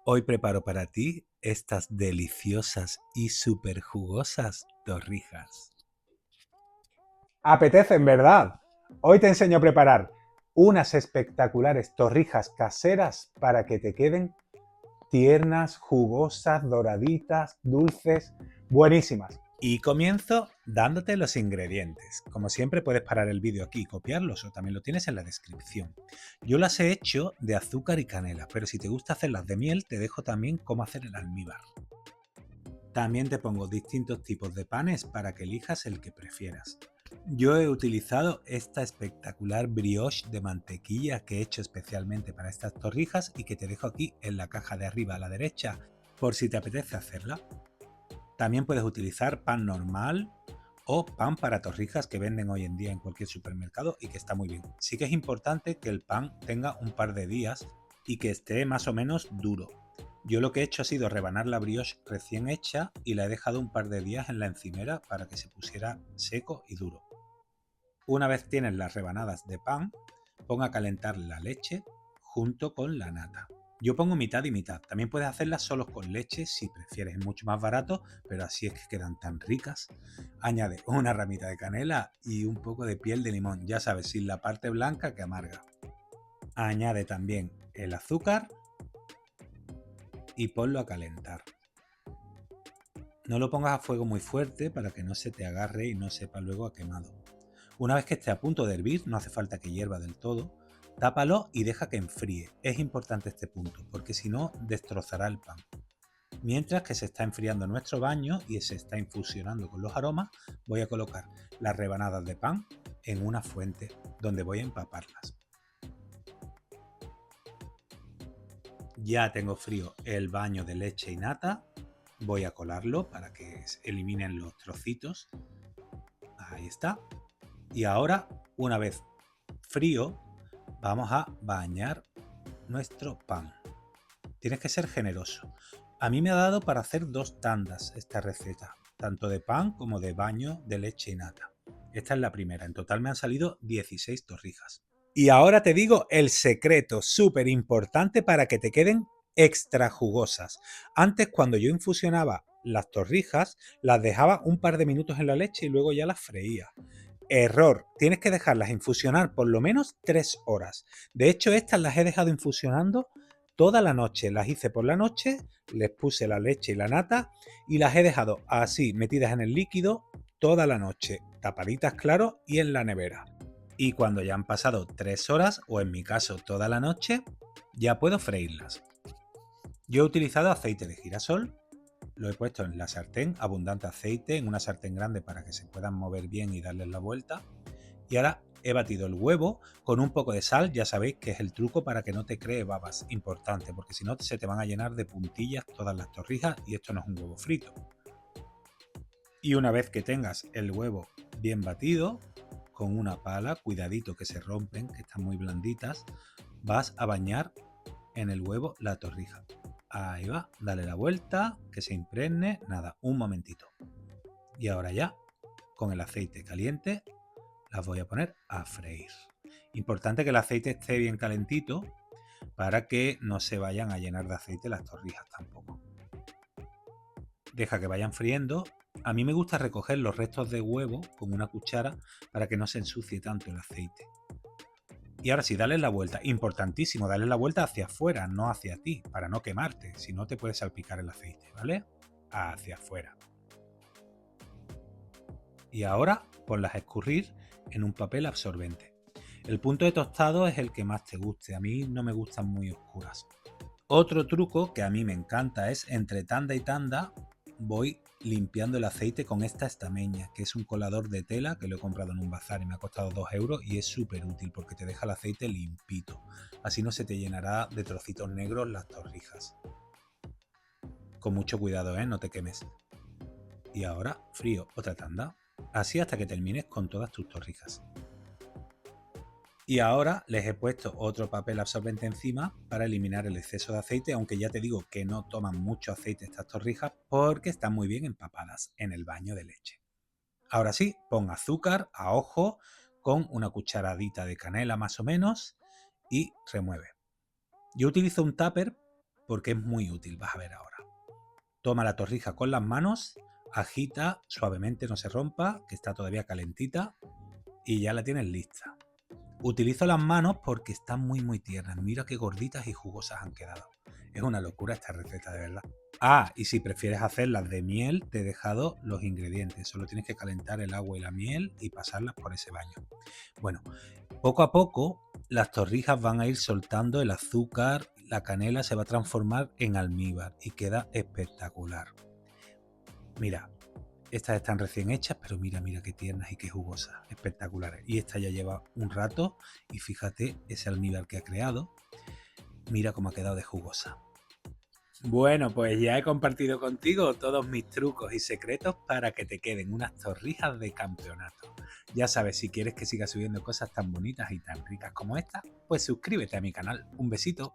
Hoy preparo para ti estas deliciosas y súper jugosas torrijas. Apetece, en verdad. Hoy te enseño a preparar unas espectaculares torrijas caseras para que te queden tiernas, jugosas, doraditas, dulces, buenísimas. Y comienzo dándote los ingredientes. Como siempre puedes parar el vídeo aquí y copiarlos o también lo tienes en la descripción. Yo las he hecho de azúcar y canela, pero si te gusta hacerlas de miel te dejo también cómo hacer el almíbar. También te pongo distintos tipos de panes para que elijas el que prefieras. Yo he utilizado esta espectacular brioche de mantequilla que he hecho especialmente para estas torrijas y que te dejo aquí en la caja de arriba a la derecha por si te apetece hacerla. También puedes utilizar pan normal o pan para torrijas que venden hoy en día en cualquier supermercado y que está muy bien. Sí que es importante que el pan tenga un par de días y que esté más o menos duro. Yo lo que he hecho ha sido rebanar la brioche recién hecha y la he dejado un par de días en la encimera para que se pusiera seco y duro. Una vez tienes las rebanadas de pan, pon a calentar la leche junto con la nata. Yo pongo mitad y mitad. También puedes hacerlas solo con leche si prefieres, es mucho más barato, pero así es que quedan tan ricas. Añade una ramita de canela y un poco de piel de limón, ya sabes, sin la parte blanca que amarga. Añade también el azúcar y ponlo a calentar. No lo pongas a fuego muy fuerte para que no se te agarre y no sepa luego a quemado. Una vez que esté a punto de hervir, no hace falta que hierva del todo, tápalo y deja que enfríe. Es importante este punto, porque si no, destrozará el pan. Mientras que se está enfriando nuestro baño y se está infusionando con los aromas, voy a colocar las rebanadas de pan en una fuente donde voy a empaparlas. Ya tengo frío el baño de leche y nata. Voy a colarlo para que se eliminen los trocitos. Ahí está. Y ahora, una vez frío, vamos a bañar nuestro pan. Tienes que ser generoso. A mí me ha dado para hacer 2 tandas esta receta, tanto de pan como de baño de leche y nata. Esta es la primera, en total me han salido 16 torrijas. Y ahora te digo el secreto súper importante para que te queden extra jugosas. Antes, cuando yo infusionaba las torrijas, las dejaba un par de minutos en la leche y luego ya las freía. Error, tienes que dejarlas infusionar por lo menos 3 horas. De hecho, estas las he dejado infusionando toda la noche. Las hice por la noche, les puse la leche y la nata y las he dejado así, metidas en el líquido, toda la noche, tapaditas claro y en la nevera. Y cuando ya han pasado 3 horas, o en mi caso toda la noche, ya puedo freírlas. Yo he utilizado aceite de girasol, lo he puesto en la sartén, abundante aceite, en una sartén grande para que se puedan mover bien y darles la vuelta. Y ahora he batido el huevo con un poco de sal, ya sabéis que es el truco para que no te cree babas, importante, porque si no se te van a llenar de puntillas todas las torrijas y esto no es un huevo frito. Y una vez que tengas el huevo bien batido, con una pala, cuidadito que se rompen, que están muy blanditas, vas a bañar en el huevo la torrija. Ahí va, dale la vuelta, que se impregne, nada, un momentito. Y ahora ya, con el aceite caliente, las voy a poner a freír. Importante que el aceite esté bien calentito para que no se vayan a llenar de aceite las torrijas tampoco. Deja que vayan friendo. A mí me gusta recoger los restos de huevo con una cuchara para que no se ensucie tanto el aceite. Y ahora sí, dale la vuelta. Importantísimo, dale la vuelta hacia afuera, no hacia ti, para no quemarte. Si no, te puedes salpicar el aceite, ¿vale? Hacia afuera. Y ahora ponlas a escurrir en un papel absorbente. El punto de tostado es el que más te guste. A mí no me gustan muy oscuras. Otro truco que a mí me encanta es entre tanda y tanda voy limpiando el aceite con esta estameña, que es un colador de tela que lo he comprado en un bazar y me ha costado 2 euros y es súper útil porque te deja el aceite limpito. Así no se te llenará de trocitos negros las torrijas. Con mucho cuidado, no te quemes. Y ahora frío otra tanda. Así hasta que termines con todas tus torrijas. Y ahora les he puesto otro papel absorbente encima para eliminar el exceso de aceite, aunque ya te digo que no toman mucho aceite estas torrijas porque están muy bien empapadas en el baño de leche. Ahora sí, pon azúcar a ojo con una cucharadita de canela más o menos y remueve. Yo utilizo un tupper porque es muy útil, vas a ver ahora. Toma la torrija con las manos, agita suavemente, no se rompa, que está todavía calentita, y ya la tienes lista. Utilizo las manos porque están muy tiernas. Mira qué gorditas y jugosas han quedado. Es una locura esta receta, de verdad. Ah, y si prefieres hacerlas de miel, te he dejado los ingredientes. Solo tienes que calentar el agua y la miel y pasarlas por ese baño. Bueno, poco a poco las torrijas van a ir soltando el azúcar, la canela se va a transformar en almíbar y queda espectacular. Mira, estas están recién hechas, pero mira qué tiernas y qué jugosas, espectaculares. Y esta ya lleva un rato y fíjate ese almíbar que ha creado. Mira cómo ha quedado de jugosa. Bueno, pues ya he compartido contigo todos mis trucos y secretos para que te queden unas torrijas de campeonato. Ya sabes, si quieres que siga subiendo cosas tan bonitas y tan ricas como esta, pues suscríbete a mi canal. Un besito.